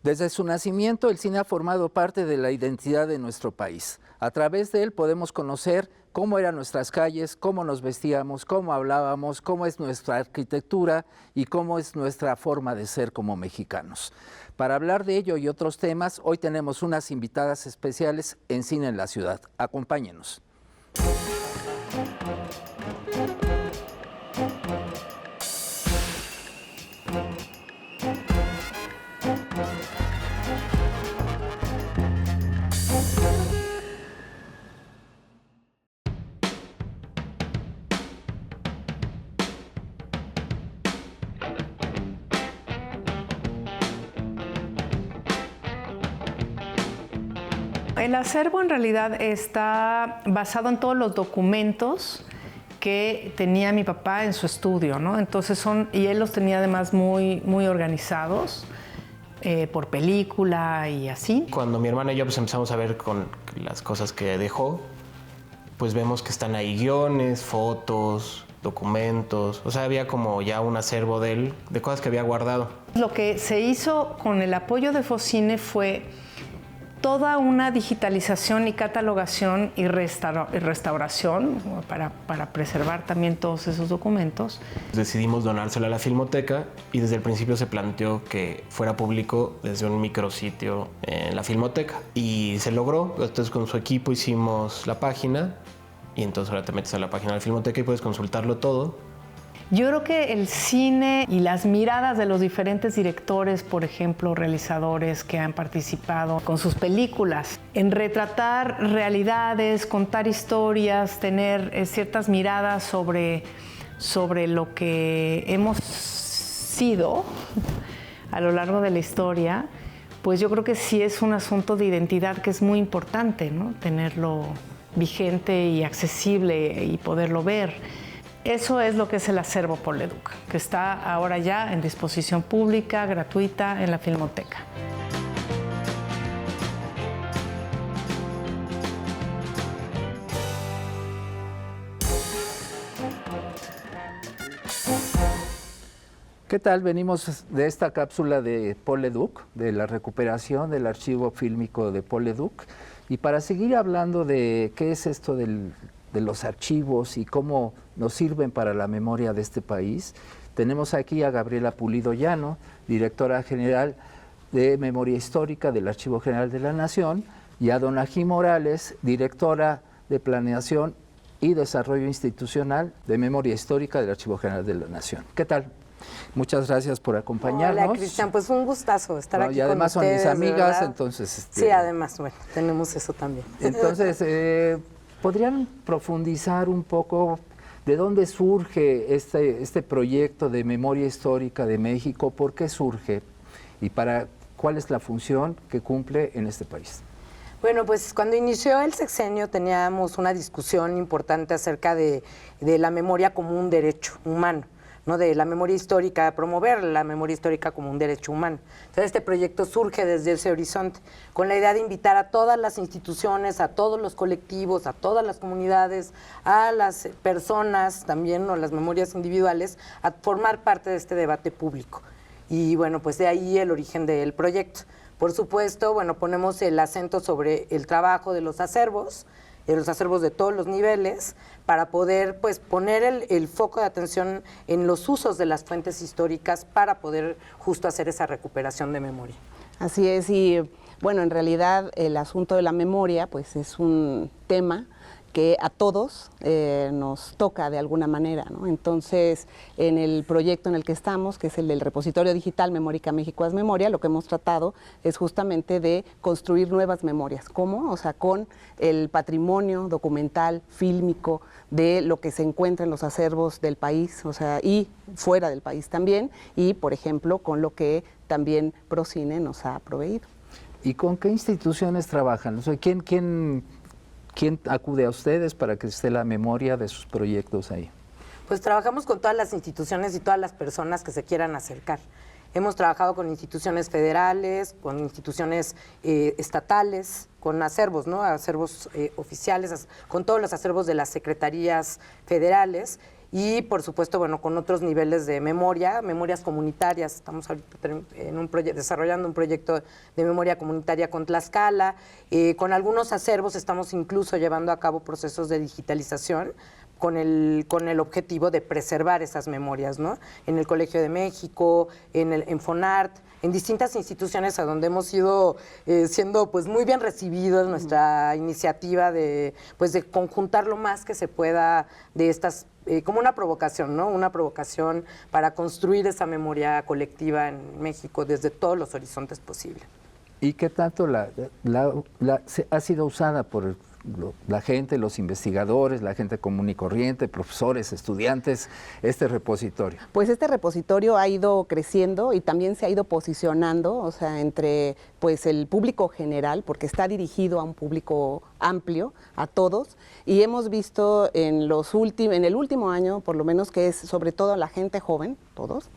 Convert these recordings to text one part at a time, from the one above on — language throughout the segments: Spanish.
Desde su nacimiento, el cine ha formado parte de la identidad de nuestro país. A través de él podemos conocer cómo eran nuestras calles, cómo nos vestíamos, cómo hablábamos, cómo es nuestra arquitectura y cómo es nuestra forma de ser como mexicanos. Para hablar de ello y otros temas, hoy tenemos unas invitadas especiales en Cine en la Ciudad. Acompáñenos. El acervo en realidad está basado en todos los documentos que tenía mi papá en su estudio, ¿no? Entonces y él los tenía además muy organizados por película y así. Cuando mi hermana y yo pues empezamos a ver con las cosas que dejó, pues vemos que están ahí guiones, fotos, documentos, o sea, había como ya un acervo de él, de cosas que había guardado. Lo que se hizo con el apoyo de Focine fue toda una digitalización y catalogación y restauración para preservar también todos esos documentos. Decidimos donárselo a la Filmoteca y desde el principio se planteó que fuera público desde un micrositio en la Filmoteca. Y se logró, entonces con su equipo hicimos la página y entonces ahora te metes a la página de la Filmoteca y puedes consultarlo todo. Yo creo que el cine y las miradas de los diferentes directores, por ejemplo, realizadores que han participado con sus películas, en retratar realidades, contar historias, tener ciertas miradas sobre lo que hemos sido a lo largo de la historia, pues yo creo que sí es un asunto de identidad que es muy importante, ¿no? Tenerlo vigente y accesible y poderlo ver. Eso es lo que es el acervo Poleduc, que está ahora ya en disposición pública, gratuita, en la Filmoteca. ¿Qué tal? Venimos de esta cápsula de Poleduc, de la recuperación del archivo fílmico de Poleduc, y para seguir hablando de qué es esto de los archivos y cómo nos sirven para la memoria de este país, tenemos aquí a Gabriela Pulido Llano, directora general de Memoria Histórica del Archivo General de la Nación, y a don Ají Morales, directora de Planeación y Desarrollo Institucional de Memoria Histórica del Archivo General de la Nación. ¿Qué tal? Muchas gracias por acompañarnos. Hola, Cristian, pues un gustazo estar aquí y además con ustedes, son mis amigas, ¿verdad? entonces... Sí, además, bueno, tenemos eso también. Entonces, ¿podrían profundizar un poco de dónde surge este proyecto de memoria histórica de México? ¿Por qué surge? ¿Y cuál es la función que cumple en este país? Bueno, pues cuando inició el sexenio teníamos una discusión importante acerca de la memoria como un derecho humano, ¿no? De la memoria histórica, promover la memoria histórica como un derecho humano. Entonces este proyecto surge desde ese horizonte, con la idea de invitar a todas las instituciones, a todos los colectivos, a todas las comunidades, a las personas también, o las memorias individuales, a formar parte de este debate público. Y bueno, pues de ahí el origen del proyecto. Por supuesto, bueno, ponemos el acento sobre el trabajo de los acervos de todos los niveles, para poder pues poner el foco de atención en los usos de las fuentes históricas para poder justo hacer esa recuperación de memoria. Así es, y bueno, en realidad el asunto de la memoria pues es un tema que a todos nos toca de alguna manera, ¿no? Entonces, en el proyecto en el que estamos, que es el del repositorio digital Memórica México Haz Memoria, lo que hemos tratado es justamente de construir nuevas memorias. ¿Cómo? O sea, con el patrimonio documental, fílmico, de lo que se encuentra en los acervos del país, o sea, y fuera del país también, y, por ejemplo, con lo que también Procine nos ha proveído. ¿Y con qué instituciones trabajan? O sea, ¿quién acude a ustedes para que esté la memoria de sus proyectos ahí? Pues trabajamos con todas las instituciones y todas las personas que se quieran acercar. Hemos trabajado con instituciones federales, con instituciones estatales, con acervos, ¿no? Acervos oficiales, con todos los acervos de las secretarías federales. y por supuesto, bueno, con otros niveles de memoria, memorias comunitarias. Estamos ahorita desarrollando un proyecto de memoria comunitaria con Tlaxcala. Con algunos acervos estamos incluso llevando a cabo procesos de digitalización con el objetivo de preservar esas memorias, ¿no? En el Colegio de México, en Fonart, en distintas instituciones a donde hemos ido siendo pues muy bien recibidos nuestra iniciativa de conjuntar lo más que se pueda de estas, como una provocación, ¿no? Una provocación para construir esa memoria colectiva en México desde todos los horizontes posibles. ¿Y qué tanto ha sido usada por la gente, los investigadores, la gente común y corriente, profesores, estudiantes, este repositorio? Pues este repositorio ha ido creciendo y también se ha ido posicionando, o sea, entre pues el público general, porque está dirigido a un público amplio, a todos, y hemos visto en el último año, por lo menos, que es sobre todo la gente joven, todos,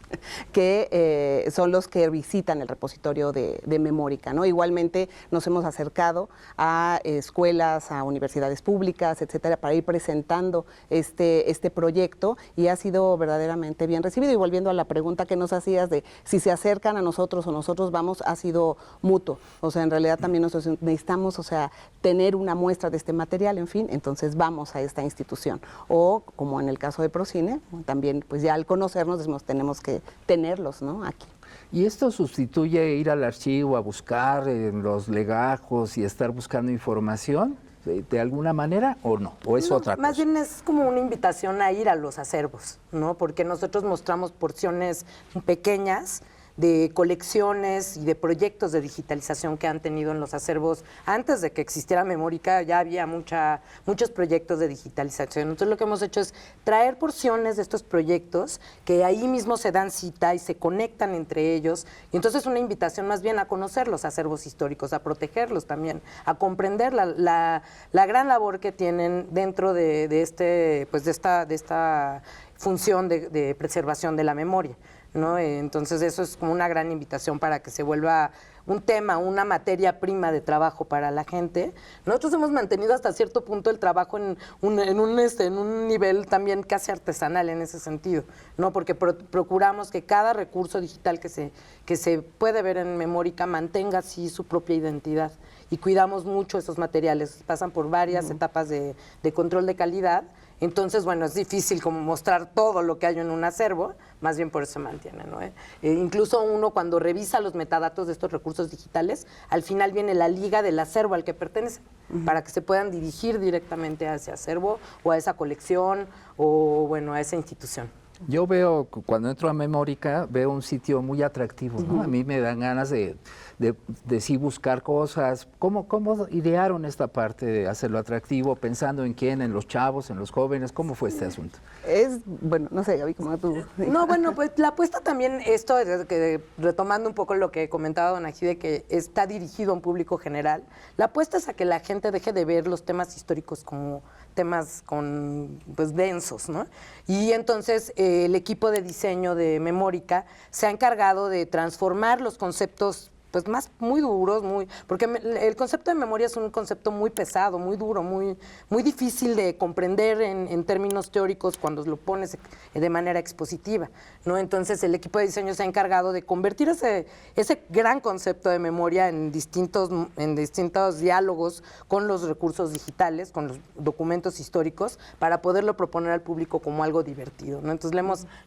que son los que visitan el repositorio de Memórica, ¿no? Igualmente nos hemos acercado a escuelas, a universidades públicas, etcétera, para ir presentando este proyecto, y ha sido verdaderamente bien recibido. Y volviendo a la pregunta que nos hacías de si se acercan a nosotros o nosotros vamos, ha sido mutuo. O sea, en realidad también nosotros necesitamos, o sea, tener una muestra de este material, en fin, entonces vamos a esta institución. O, como en el caso de Procine, también, pues ya al conocernos tenemos que tenerlos, ¿no?, aquí. ¿Y esto sustituye ir al archivo a buscar en los legajos y estar buscando información de alguna manera o no? ¿O es otra cosa? Más bien es como una invitación a ir a los acervos, ¿no? Porque nosotros mostramos porciones pequeñas de colecciones y de proyectos de digitalización que han tenido en los acervos. Antes de que existiera Memórica ya había muchos proyectos de digitalización. Entonces lo que hemos hecho es traer porciones de estos proyectos que ahí mismo se dan cita y se conectan entre ellos. Y entonces una invitación más bien a conocer los acervos históricos, a protegerlos también, a comprender la gran labor que tienen dentro de esta función de preservación de la memoria, ¿no? Entonces eso es como una gran invitación para que se vuelva un tema, una materia prima de trabajo para la gente. Nosotros hemos mantenido hasta cierto punto el trabajo en un nivel también casi artesanal en ese sentido, ¿no? Porque procuramos que cada recurso digital que se puede ver en Memórica mantenga así su propia identidad, y cuidamos mucho esos materiales, pasan por varias etapas de control de calidad. Entonces, bueno, es difícil como mostrar todo lo que hay en un acervo, más bien por eso se mantiene, ¿no? Incluso uno cuando revisa los metadatos de estos recursos digitales, al final viene la liga del acervo al que pertenece, para que se puedan dirigir directamente a ese acervo o a esa colección o, bueno, a esa institución. Yo veo, cuando entro a Memórica, veo un sitio muy atractivo, ¿no? A mí me dan ganas de sí buscar cosas. ¿Cómo idearon esta parte de hacerlo atractivo? Pensando en quién, en los chavos, en los jóvenes. ¿Cómo fue este asunto? Bueno, no sé, Gaby, ¿cómo tú? No, bueno, pues la apuesta también, retomando un poco lo que comentaba don Agide, que está dirigido a un público general, la apuesta es a que la gente deje de ver los temas históricos como temas densos, ¿no? Y entonces el equipo de diseño de Memórica se ha encargado de transformar los conceptos muy duros, porque el concepto de memoria es un concepto muy pesado, muy duro, muy difícil de comprender en términos teóricos cuando lo pones de manera expositiva, ¿no? Entonces el equipo de diseño se ha encargado de convertir ese gran concepto de memoria en distintos diálogos con los recursos digitales, con los documentos históricos, para poderlo proponer al público como algo divertido, ¿no? Entonces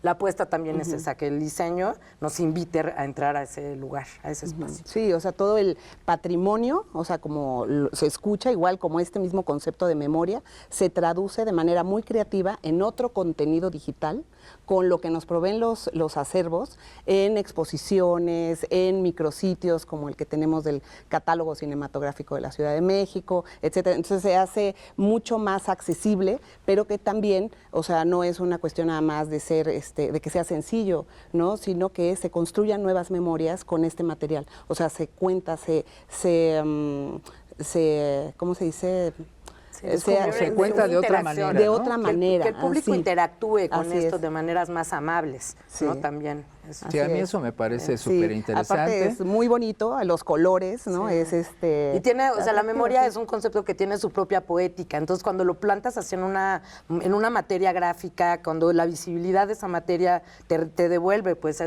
la apuesta también es esa, que el diseño nos invite a entrar a ese lugar, a ese espacio. Sí, o sea, todo el patrimonio, o sea, como se escucha, igual como este mismo concepto de memoria, se traduce de manera muy creativa en otro contenido digital, con lo que nos proveen los acervos, en exposiciones, en micrositios como el que tenemos del catálogo cinematográfico de la Ciudad de México, etcétera. Entonces se hace mucho más accesible, pero que también, o sea, no es una cuestión nada más de ser, de que sea sencillo, ¿no? Sino que se construyan nuevas memorias con este material. O sea, se cuenta, ¿cómo se dice? se cuenta de otra manera, de ¿no? otra manera. Que el público sí. interactúe con Así esto es. de maneras más amables, Sí. ¿no? También. Sí, a mí eso me parece súper interesante. Aparte es muy bonito, los colores, ¿no? Sí. Es Y tiene, o sea, la memoria sí. es un concepto que tiene su propia poética. Entonces, cuando lo plantas así en una materia gráfica, cuando la visibilidad de esa materia te devuelve, pues,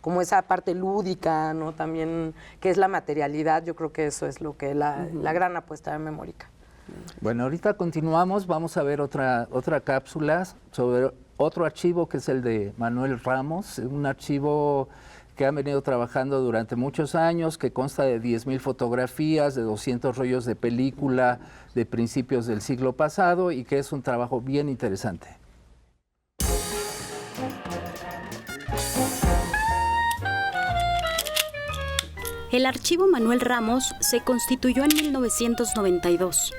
como esa parte lúdica, ¿no? También, que es la materialidad, yo creo que eso es lo que la gran apuesta de Memórica. Bueno, ahorita continuamos, vamos a ver otra cápsula sobre otro archivo que es el de Manuel Ramos, un archivo que han venido trabajando durante muchos años, que consta de 10,000 fotografías, de 200 rollos de película de principios del siglo pasado y que es un trabajo bien interesante. El archivo Manuel Ramos se constituyó en 1992.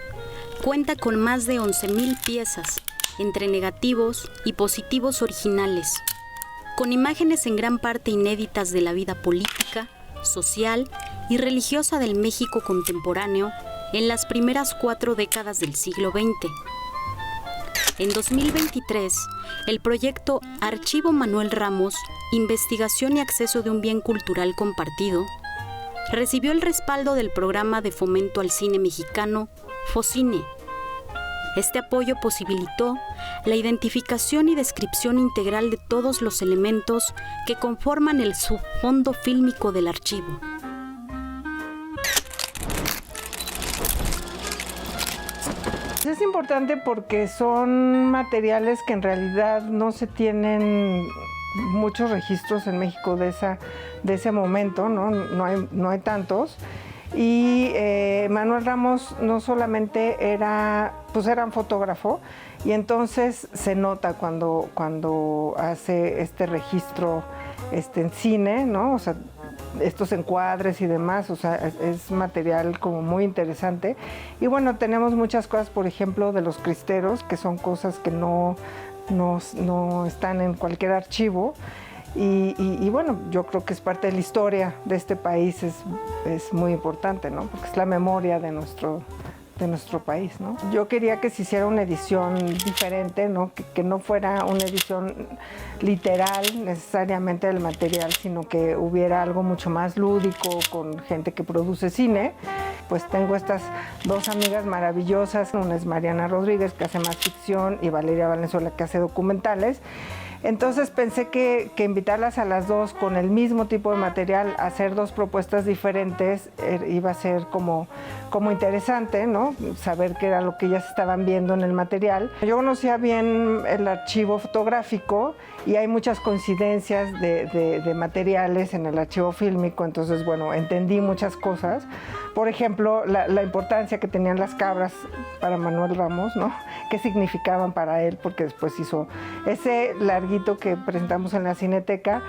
Cuenta con más de 11,000 piezas, entre negativos y positivos originales, con imágenes en gran parte inéditas de la vida política, social y religiosa del México contemporáneo en las primeras 4 décadas del siglo XX. En 2023, el proyecto Archivo Manuel Ramos, Investigación y Acceso de un Bien Cultural Compartido, recibió el respaldo del Programa de Fomento al Cine Mexicano, FOCINE. Este apoyo posibilitó la identificación y descripción integral de todos los elementos que conforman el subfondo fílmico del archivo. Es importante porque son materiales que en realidad no se tienen muchos registros en México de ese momento, ¿no? No hay tantos. Y Manuel Ramos no solamente era un fotógrafo, y entonces se nota cuando hace este registro en cine, ¿no? O sea, estos encuadres y demás, o sea, es material como muy interesante. Y bueno, tenemos muchas cosas, por ejemplo, de los cristeros, que son cosas que no están en cualquier archivo. Y bueno, yo creo que es parte de la historia de este país, es muy importante, ¿no? Porque es la memoria de nuestro país, ¿no? Yo quería que se hiciera una edición diferente, ¿no? Que no fuera una edición literal necesariamente del material, sino que hubiera algo mucho más lúdico con gente que produce cine. Pues tengo estas dos amigas maravillosas, una es Mariana Rodríguez, que hace más ficción, y Valeria Valenzuela, que hace documentales. Entonces pensé que invitarlas a las dos con el mismo tipo de material a hacer dos propuestas diferentes iba a ser como interesante, ¿no? Saber qué era lo que ellas estaban viendo en el material. Yo conocía bien el archivo fotográfico y hay muchas coincidencias de materiales en el archivo fílmico, entonces, bueno, entendí muchas cosas. Por ejemplo, la importancia que tenían las cabras para Manuel Ramos, ¿no? ¿Qué significaban para él? Porque después hizo ese larguito que presentamos en la Cineteca,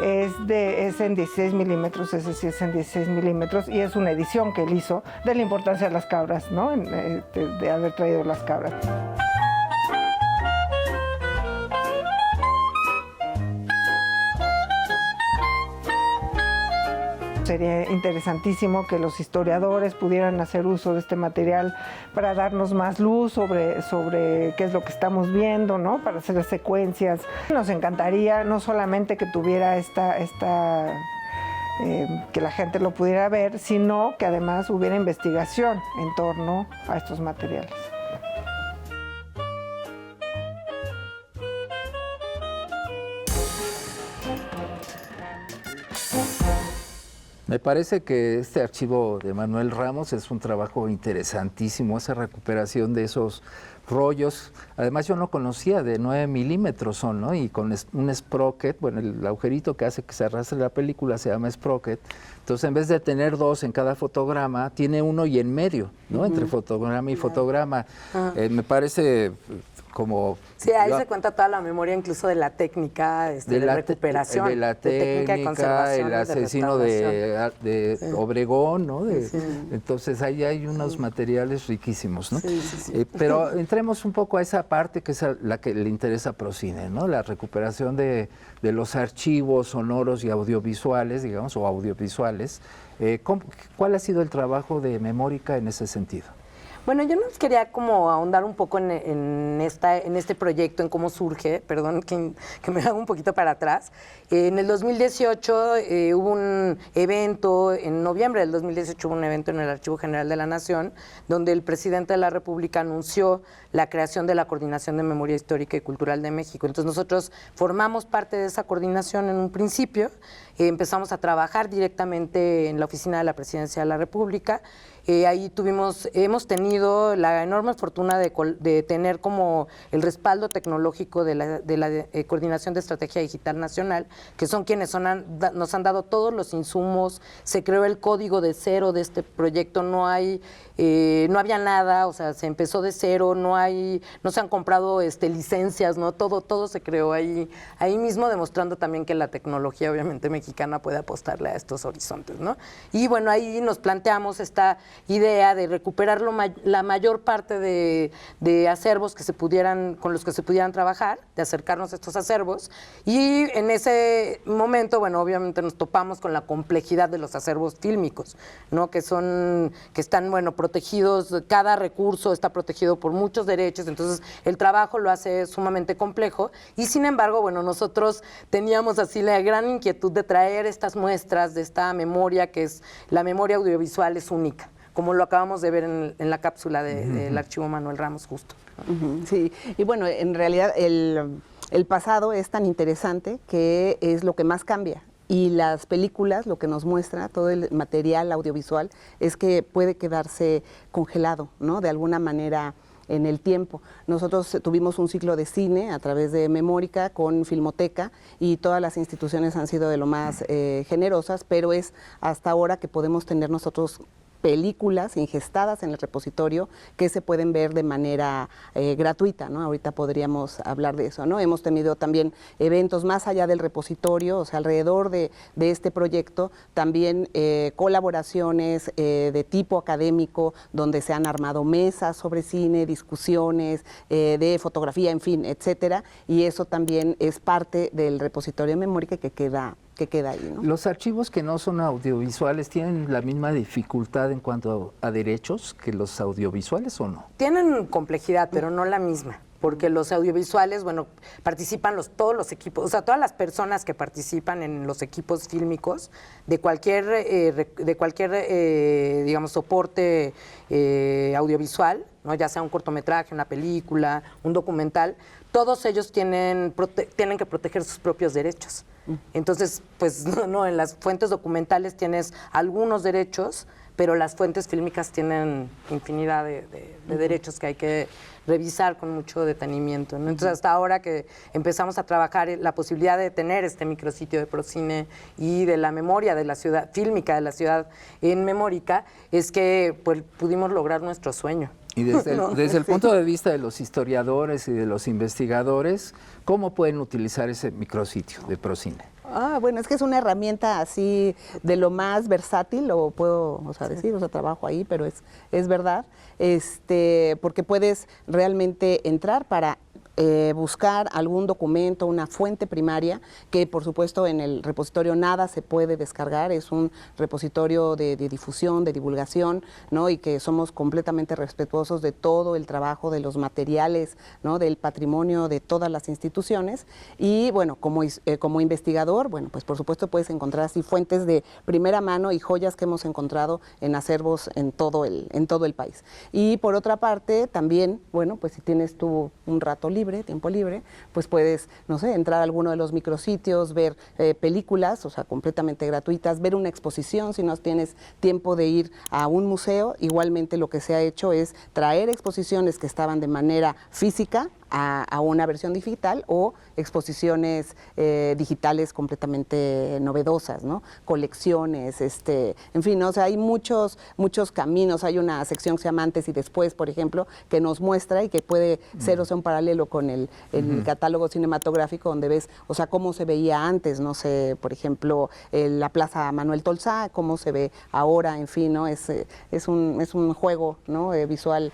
es en 16 milímetros, ese sí es en 16 milímetros, y es una edición que él hizo de la importancia de las cabras, ¿no? De haber traído las cabras. Sería interesantísimo que los historiadores pudieran hacer uso de este material para darnos más luz sobre qué es lo que estamos viendo, ¿no? Para hacer secuencias. Nos encantaría no solamente que tuviera que la gente lo pudiera ver, sino que además hubiera investigación en torno a estos materiales. Me parece que este archivo de Manuel Ramos es un trabajo interesantísimo, esa recuperación de esos rollos. Además, yo no conocía, de 9 milímetros son, ¿no? Y con un sprocket, bueno, el agujerito que hace que se arrastre la película se llama sprocket. Entonces, en vez de tener dos en cada fotograma, tiene uno y en medio, ¿no? Entre fotograma y fotograma. Me parece como... Sí, ahí se cuenta toda la memoria, incluso de la técnica de recuperación, de la técnica, de conservación, el asesino de Obregón, ¿no? Sí. Entonces ahí hay unos materiales riquísimos, ¿no? Sí. Pero entremos un poco a esa parte que es la que le interesa a Procine, ¿no? La recuperación de los archivos sonoros y audiovisuales, digamos, o audiovisuales. ¿Cuál ha sido el trabajo de Memórica en ese sentido? Bueno, yo nos quería como ahondar un poco en este proyecto, en cómo surge, perdón que me haga un poquito para atrás. En el 2018 hubo un evento, en noviembre del 2018 hubo un evento en el Archivo General de la Nación, donde el presidente de la República anunció la creación de la Coordinación de Memoria Histórica y Cultural de México. Entonces nosotros formamos parte de esa coordinación en un principio, empezamos a trabajar directamente en la oficina de la Presidencia de la República. Ahí hemos tenido la enorme fortuna de tener como el respaldo tecnológico de la Coordinación de Estrategia Digital Nacional, que son quienes nos han dado todos los insumos. Se creó el código de cero de este proyecto, no había nada, o sea, se empezó de cero, no se han comprado licencias, ¿no? Todo se creó ahí mismo, demostrando también que la tecnología obviamente mexicana puede apostarle a estos horizontes, ¿no? Y bueno, ahí nos planteamos esta idea de recuperar la mayor parte de acervos con los que se pudieran trabajar, de acercarnos a estos acervos, y en ese momento, bueno, obviamente nos topamos con la complejidad de los acervos fílmicos, ¿no? Que están, bueno, protegidos, cada recurso está protegido por muchos derechos, entonces el trabajo lo hace sumamente complejo, y sin embargo, bueno, nosotros teníamos así la gran inquietud de traer estas muestras de esta memoria, que es la memoria audiovisual, es única, como lo acabamos de ver en la cápsula del Archivo Manuel Ramos justo. Sí, y bueno, en realidad el pasado es tan interesante que es lo que más cambia. Y las películas, lo que nos muestra, todo el material audiovisual, es que puede quedarse congelado, ¿no? De alguna manera en el tiempo. Nosotros tuvimos un ciclo de cine a través de Memórica con Filmoteca y todas las instituciones han sido de lo más generosas, pero es hasta ahora que podemos tener nosotros películas ingestadas en el repositorio que se pueden ver de manera gratuita, ¿no? Ahorita podríamos hablar de eso, ¿no? Hemos tenido también eventos más allá del repositorio, o sea, alrededor de este proyecto, también colaboraciones de tipo académico, donde se han armado mesas sobre cine, discusiones de fotografía, en fin, etcétera, y eso también es parte del repositorio de Memórica que queda ahí, ¿no? ¿Los archivos que no son audiovisuales tienen la misma dificultad en cuanto a derechos que los audiovisuales o no? Tienen complejidad, pero no la misma, porque los audiovisuales, bueno, participan todos los equipos, o sea, todas las personas que participan en los equipos fílmicos de cualquier digamos, soporte audiovisual, ¿no? Ya sea un cortometraje, una película, un documental, todos ellos tienen que proteger sus propios derechos. Entonces, pues no, en las fuentes documentales tienes algunos derechos, pero las fuentes fílmicas tienen infinidad de derechos que hay que revisar con mucho detenimiento, ¿no? Entonces, hasta ahora que empezamos a trabajar la posibilidad de tener este micrositio de Procine y de la memoria de la ciudad fílmica de la ciudad en Memórica, es que pues, pudimos lograr nuestro sueño. Y desde el punto de vista de los historiadores y de los investigadores, ¿cómo pueden utilizar ese micrositio de Procine? Bueno, es que es una herramienta así de lo más versátil, lo puedo decir, trabajo ahí, pero es verdad, porque puedes realmente entrar para buscar algún documento, una fuente primaria, que por supuesto en el repositorio nada se puede descargar, es un repositorio de difusión, de divulgación, ¿no? Y que somos completamente respetuosos de todo el trabajo, de los materiales, ¿no? Del patrimonio de todas las instituciones. Y bueno, como investigador, bueno, pues por supuesto puedes encontrar así fuentes de primera mano y joyas que hemos encontrado en acervos en todo el país. Y por otra parte, también, bueno, pues si tienes tú un rato libre, tiempo libre, pues puedes, no sé, entrar a alguno de los micrositios, ver películas, o sea, completamente gratuitas, ver una exposición, si no tienes tiempo de ir a un museo. Igualmente lo que se ha hecho es traer exposiciones que estaban de manera física a una versión digital o exposiciones digitales completamente novedosas, ¿no? Colecciones, en fin, ¿no? O sea, hay muchos caminos. Hay una sección que se llama Antes y Después, por ejemplo, que nos muestra y que puede ser, o sea, un paralelo con el catálogo cinematográfico, donde ves, o sea, cómo se veía antes, no sé, por ejemplo, la Plaza Manuel Tolsá, cómo se ve ahora, en fin, ¿no? Es un juego, ¿no? Visual,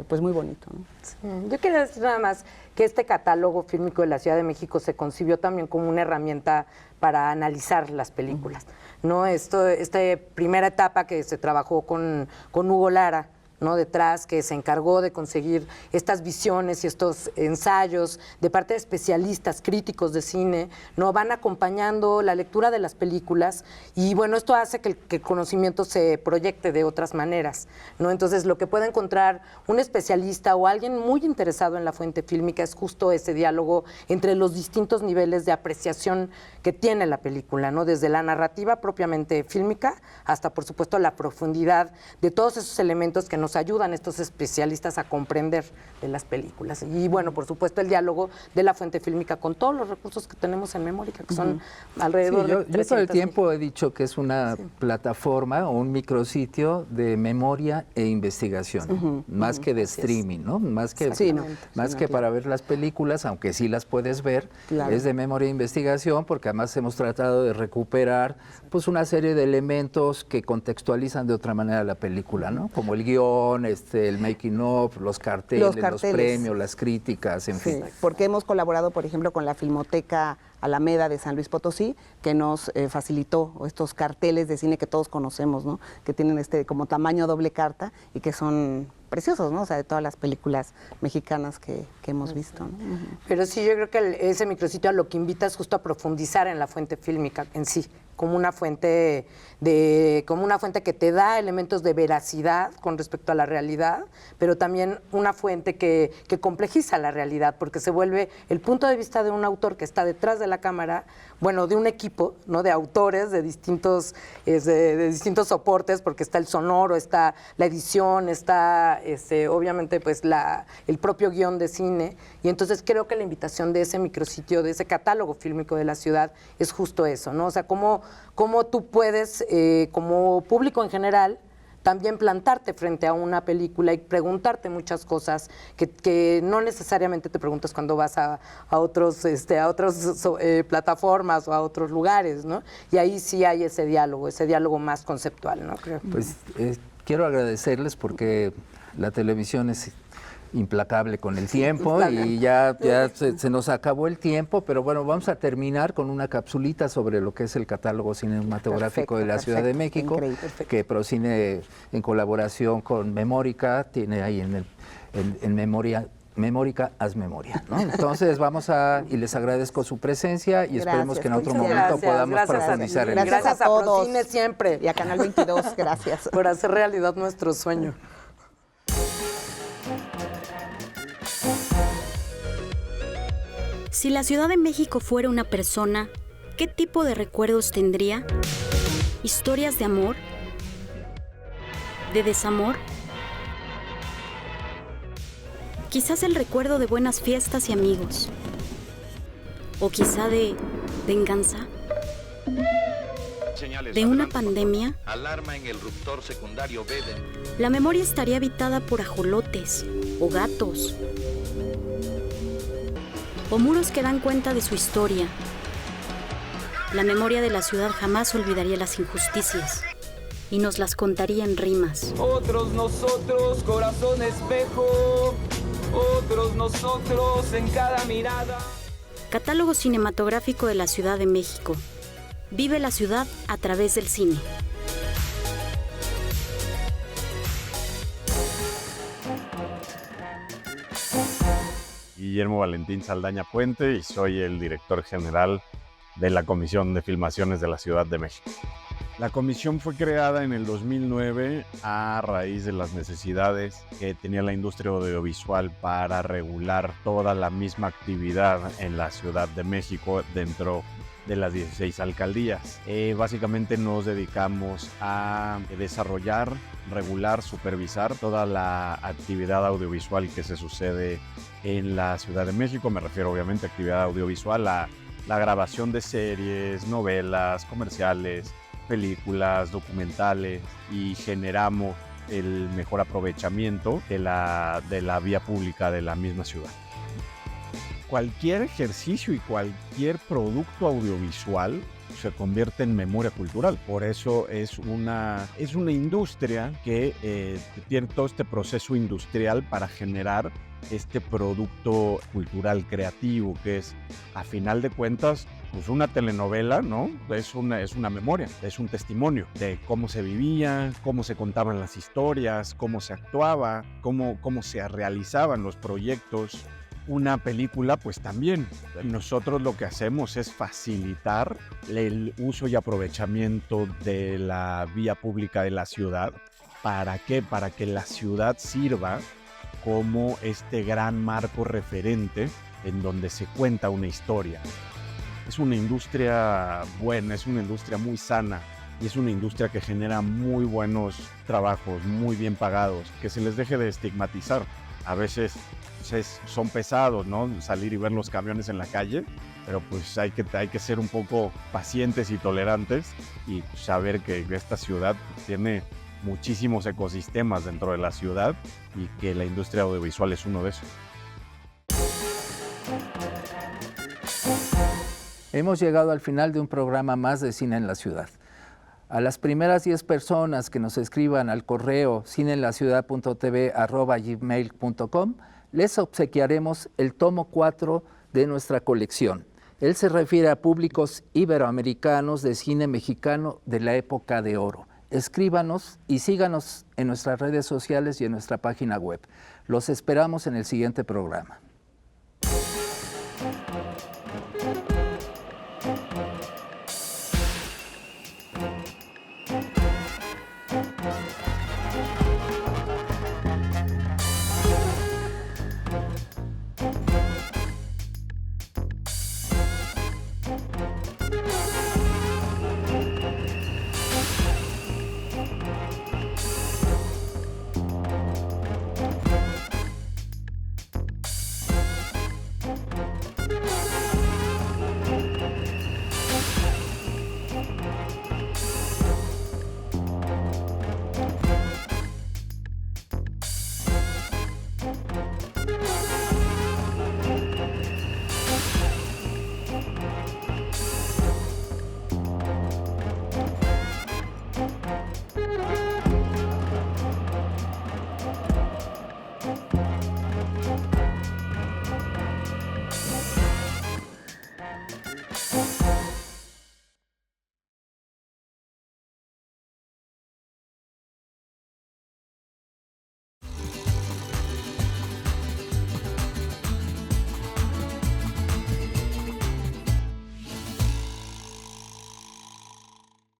pues muy bonito, ¿no? Sí. Yo quería decir nada más que este catálogo fílmico de la Ciudad de México se concibió también como una herramienta para analizar las películas, ¿no? Esta primera etapa que se trabajó con Hugo Lara, ¿no? Detrás, que se encargó de conseguir estas visiones y estos ensayos de parte de especialistas, críticos de cine, ¿no? Van acompañando la lectura de las películas y bueno, esto hace que el conocimiento se proyecte de otras maneras, ¿no? Entonces, lo que puede encontrar un especialista o alguien muy interesado en la fuente fílmica es justo ese diálogo entre los distintos niveles de apreciación que tiene la película, ¿no? Desde la narrativa propiamente fílmica hasta, por supuesto, la profundidad de todos esos elementos que nos ayudan estos especialistas a comprender de las películas. Y bueno, por supuesto, el diálogo de la fuente fílmica con todos los recursos que tenemos en Memórica, que son alrededor de 300,000. Yo todo el tiempo he dicho que es una plataforma o un micrositio de memoria e investigación, más que de streaming, ¿no? Más que, para ver las películas, aunque sí las puedes ver, es de memoria e investigación, porque además hemos tratado de recuperar pues una serie de elementos que contextualizan de otra manera la película, ¿no? Como el guión, el making of, los carteles, los premios, las críticas, en fin. Porque hemos colaborado, por ejemplo, con la Filmoteca Alameda de San Luis Potosí, que nos facilitó estos carteles de cine que todos conocemos, ¿no? Que tienen como tamaño doble carta y que son preciosos, ¿no? O sea, de todas las películas mexicanas que hemos visto, ¿no? Pero sí, yo creo que ese micrositio a lo que invita es justo a profundizar en la fuente fílmica en sí, como una fuente que te da elementos de veracidad con respecto a la realidad, pero también una fuente que complejiza la realidad, porque se vuelve el punto de vista de un autor que está detrás de la cámara, bueno, de un equipo, ¿no? De autores de distintos soportes, porque está el sonoro, está la edición, está obviamente pues el propio guión de cine, y entonces creo que la invitación de ese micrositio, de ese catálogo fílmico de la ciudad, es justo eso, ¿no? O sea, cómo tú puedes, como público en general, también plantarte frente a una película y preguntarte muchas cosas que no necesariamente te preguntas cuando vas a otras plataformas o a otros lugares, ¿no? Y ahí sí hay ese diálogo más conceptual, ¿no? Creo. Pues quiero agradecerles porque la televisión es implacable con el tiempo y ya se nos acabó el tiempo, pero bueno, vamos a terminar con una capsulita sobre lo que es el catálogo cinematográfico de la Ciudad de México, que Procine en colaboración con Memórica tiene ahí en Memórica, haz memoria, ¿no? Entonces y les agradezco su presencia y esperemos que en otro momento podamos profundizar en eso. Gracias a Procine siempre. Y a Canal 22, gracias. Por hacer realidad nuestro sueño. Si la Ciudad de México fuera una persona, ¿qué tipo de recuerdos tendría? ¿Historias de amor? ¿De desamor? Quizás el recuerdo de buenas fiestas y amigos. ¿O quizá de venganza? ¿De una pandemia? Alarma en el ruptor secundario B. La memoria estaría habitada por ajolotes o gatos. O muros que dan cuenta de su historia. La memoria de la ciudad jamás olvidaría las injusticias y nos las contaría en rimas. Otros nosotros, corazón espejo, otros nosotros en cada mirada. Catálogo cinematográfico de la Ciudad de México. Vive la ciudad a través del cine. Guillermo Valentín Saldaña Puente y soy el director general de la Comisión de Filmaciones de la Ciudad de México. La comisión fue creada en el 2009 a raíz de las necesidades que tenía la industria audiovisual para regular toda la misma actividad en la Ciudad de México dentro de las 16 alcaldías. Básicamente nos dedicamos a desarrollar, regular, supervisar toda la actividad audiovisual que se sucede en la Ciudad de México. Me refiero obviamente a actividad audiovisual, a la grabación de series, novelas, comerciales, películas, documentales, y generamos el mejor aprovechamiento de la vía pública de la misma ciudad. Cualquier ejercicio y cualquier producto audiovisual se convierte en memoria cultural. Por eso es una industria que tiene todo este proceso industrial para generar este producto cultural creativo que es, a final de cuentas, pues una telenovela, ¿no? Es una memoria, es un testimonio de cómo se vivía, cómo se contaban las historias, cómo se actuaba, cómo se realizaban los proyectos. Una película, pues también. Nosotros lo que hacemos es facilitar el uso y aprovechamiento de la vía pública de la ciudad. ¿Para qué? Para que la ciudad sirva como este gran marco referente en donde se cuenta una historia. Es una industria buena, es una industria muy sana y es una industria que genera muy buenos trabajos, muy bien pagados, que se les deje de estigmatizar. A veces son pesados, ¿no? Salir y ver los camiones en la calle, pero pues hay que ser un poco pacientes y tolerantes y saber que esta ciudad tiene muchísimos ecosistemas dentro de la ciudad y que la industria audiovisual es uno de esos. Hemos llegado al final de un programa más de Cine en la Ciudad. A las primeras 10 personas que nos escriban al correo cineenlaciudad.tv@gmail.com les obsequiaremos el tomo 4 de nuestra colección. Él se refiere a públicos iberoamericanos de cine mexicano de la época de oro. Escríbanos y síganos en nuestras redes sociales y en nuestra página web. Los esperamos en el siguiente programa.